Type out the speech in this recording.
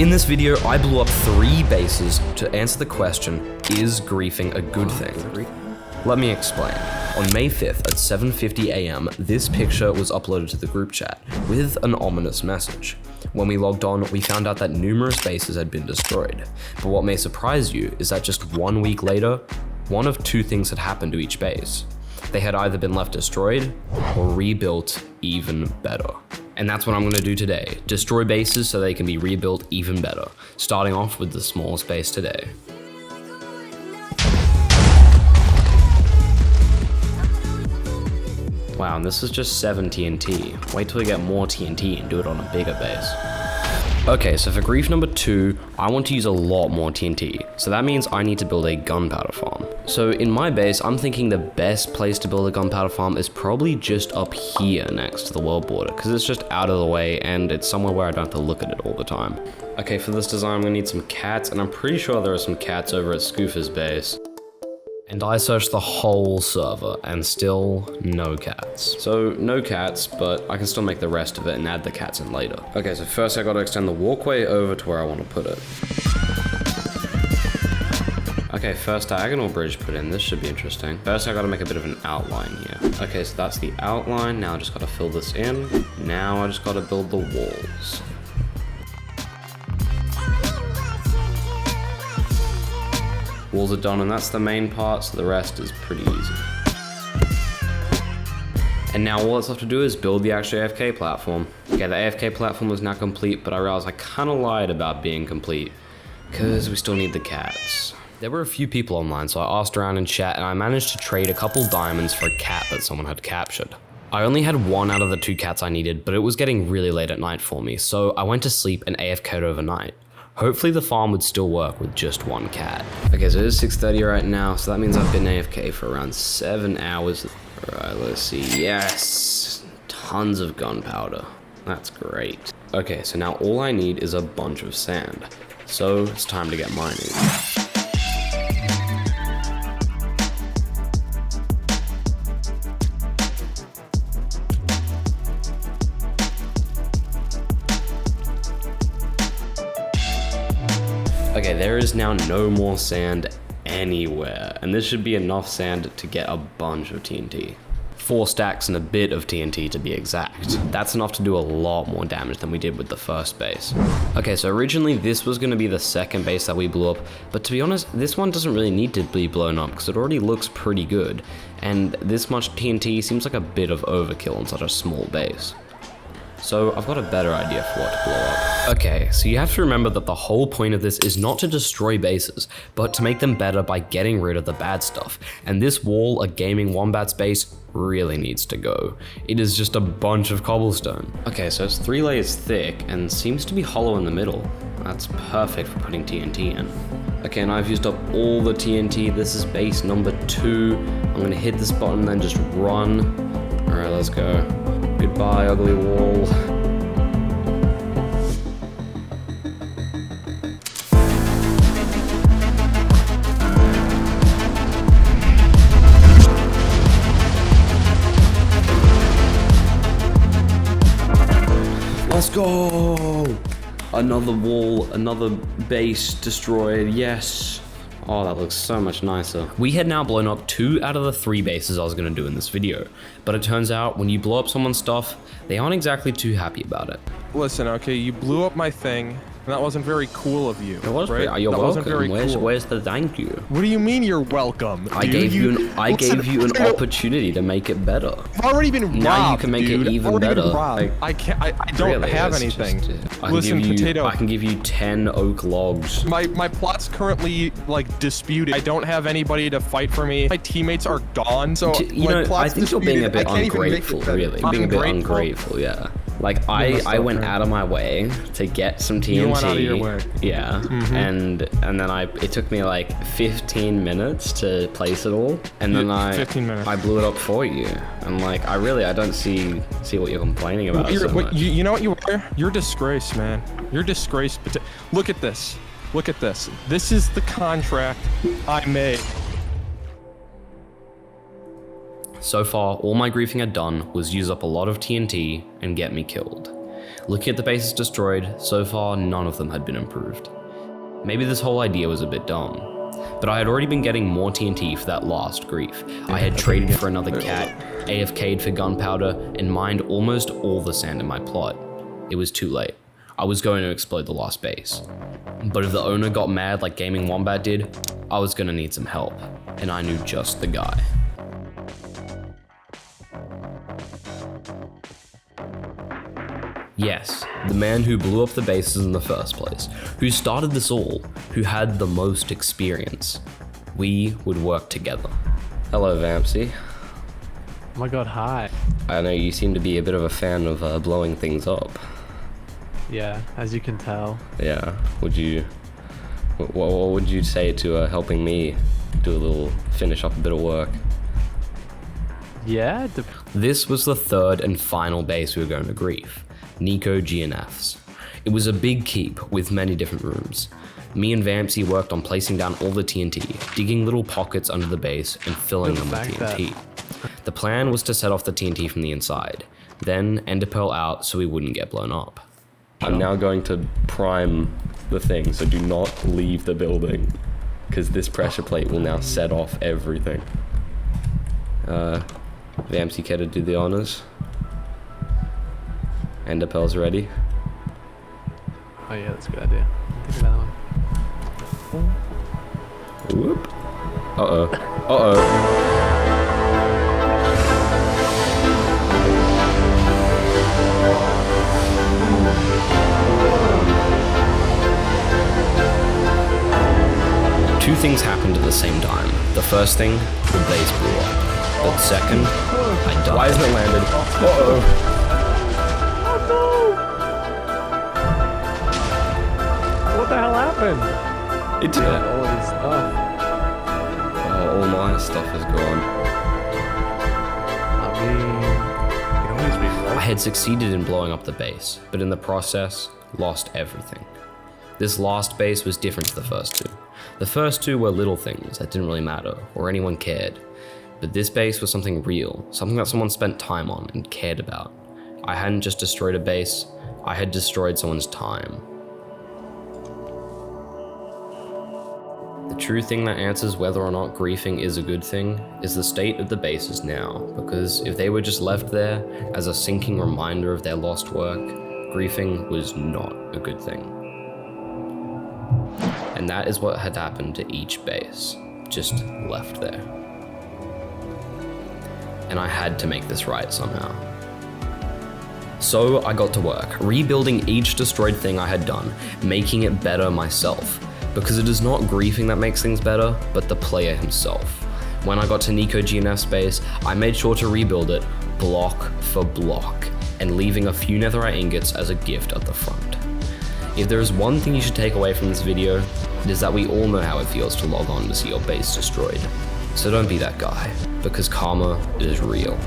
In this video, I blew up 3 bases to answer the question, is griefing a good thing? Let me explain. On May 5th at 7:50 AM, this picture was uploaded to the group chat with an ominous message. When we logged on, we found out that numerous bases had been destroyed. But what may surprise you is that just 1 week later, one of 2 things had happened to each base. They had either been left destroyed or rebuilt even better. And that's what I'm gonna do today. Destroy bases so they can be rebuilt even better. Starting off with the smallest base today. Wow, and this is just 7 TNT. Wait till we get more TNT and do it on a bigger base. Okay, so for grief number 2, I want to use a lot more TNT. So that means I need to build a gunpowder farm. So in my base, I'm thinking the best place to build a gunpowder farm is probably just up here next to the world border, because it's just out of the way and it's somewhere where I don't have to look at it all the time. Okay, for this design, I'm gonna need some cats, and I'm pretty sure there are some cats over at Scoofer's base. And I searched the whole server and still no cats. So no cats, but I can still make the rest of it and add the cats in later. Okay, so first I gotta extend the walkway over to where I wanna put it. Okay, first diagonal bridge put in. This should be interesting. First I gotta make a bit of an outline here. Okay, so that's the outline. Now I just gotta fill this in. Now I just gotta build the walls. Walls are done, and that's the main part, so the rest is pretty easy. And now all that's left to do is build the actual AFK platform. Okay, the AFK platform is now complete, but I realized I kinda lied about being complete, because we still need the cats. There were a few people online, so I asked around in chat, and I managed to trade a couple diamonds for a cat that someone had captured. I only had 1 out of the 2 cats I needed, but it was getting really late at night for me, so I went to sleep and AFK'd overnight. Hopefully the farm would still work with just 1 cat. Okay, so it is 6:30 right now, so that means I've been AFK for around 7 hours. Alright, let's see. Yes! Tons of gunpowder. That's great. Okay, so now all I need is a bunch of sand. So it's time to get mining. Okay, there is now no more sand anywhere, and this should be enough sand to get a bunch of TNT. 4 stacks and a bit of TNT to be exact. That's enough to do a lot more damage than we did with the first base. Okay, so originally this was going to be the second base that we blew up, but to be honest, this one doesn't really need to be blown up because it already looks pretty good, and this much TNT seems like a bit of overkill on such a small base. So I've got a better idea for what to blow up. Okay, so you have to remember that the whole point of this is not to destroy bases, but to make them better by getting rid of the bad stuff. And this wall, a gaming wombat's base, really needs to go. It is just a bunch of cobblestone. Okay, so it's 3 layers thick and seems to be hollow in the middle. That's perfect for putting TNT in. Okay, and I've used up all the TNT. This is base number 2. I'm gonna hit this button and then just run. All right, let's go. Goodbye, ugly wall. Let's go! Another wall, another base destroyed, yes. Oh, that looks so much nicer. We had now blown up 2 out of the 3 bases I was gonna do in this video, but it turns out when you blow up someone's stuff, they aren't exactly too happy about it. Listen, okay, you blew up my thing, and that wasn't very cool of you. It was right? You're that welcome. Wasn't very cool. Where's the thank you? What do you mean you're welcome? I gave you an opportunity to make it better. I've already been robbed. Now you can make it even better. Like, I can't. I don't really, have anything. Listen, potato. I can give you 10 oak logs. My plot's currently like disputed. I don't have anybody to fight for me. My teammates are gone. So you know, I think you're being a bit ungrateful. Really, you're being a bit ungrateful. Yeah. Like I went out of my way to get some TNT. You went out of your way. Yeah, and then it took me like 15 minutes to place it all, and then 15 minutes. I blew it up for you. And like I don't see what you're complaining about. You know what you are? You're a disgrace, man. You're a disgrace. Look at this. Look at this. This is the contract I made. So far, all my griefing had done was use up a lot of TNT and get me killed. Looking at the bases destroyed, so far none of them had been improved. Maybe this whole idea was a bit dumb, but I had already been getting more TNT for that last grief. I had traded for another cat, AFK'd for gunpowder, and mined almost all the sand in my plot. It was too late. I was going to explode the last base. But if the owner got mad like Gaming Wombat did, I was gonna need some help, and I knew just the guy. Yes, the man who blew up the bases in the first place, who started this all, who had the most experience. We would work together. Hello, Vampsy. Oh my god, hi. I know you seem to be a bit of a fan of blowing things up. Yeah, as you can tell. Yeah, what would you say to helping me do a little, finish up a bit of work? Yeah? This was the third and final base we were going to grief, Nico GNF's. It was a big keep with many different rooms. Me and Vampsy worked on placing down all the TNT, digging little pockets under the base and filling them with TNT. The plan was to set off the TNT from the inside, then Enderpearl out so we wouldn't get blown up. I'm now going to prime the thing, so do not leave the building, because this pressure plate will now set off everything. Vampsy, care to do the honors? Enderpearl's ready. Oh yeah, that's a good idea. Think about that one. Whoop. Uh-oh. Uh-oh. Two things happened at the same time. The first thing, the base blew up. But second, I died. Why isn't it landed? Uh-oh. What the hell happened? It did. All of this stuff. Oh, all my stuff is gone. I mean, you can always reroll. I had succeeded in blowing up the base, but in the process, lost everything. This last base was different to the first two. The first two were little things that didn't really matter, or anyone cared. But this base was something real, something that someone spent time on and cared about. I hadn't just destroyed a base, I had destroyed someone's time. The true thing that answers whether or not griefing is a good thing is the state of the bases now, because if they were just left there as a sinking reminder of their lost work, griefing was not a good thing. And that is what had happened to each base, just left there. And I had to make this right somehow. So I got to work, rebuilding each destroyed thing I had done, making it better myself. Because it is not griefing that makes things better, but the player himself. When I got to Nico GNF's base, I made sure to rebuild it block for block, and leaving a few netherite ingots as a gift at the front. If there is one thing you should take away from this video, it is that we all know how it feels to log on to see your base destroyed. So don't be that guy, because karma is real.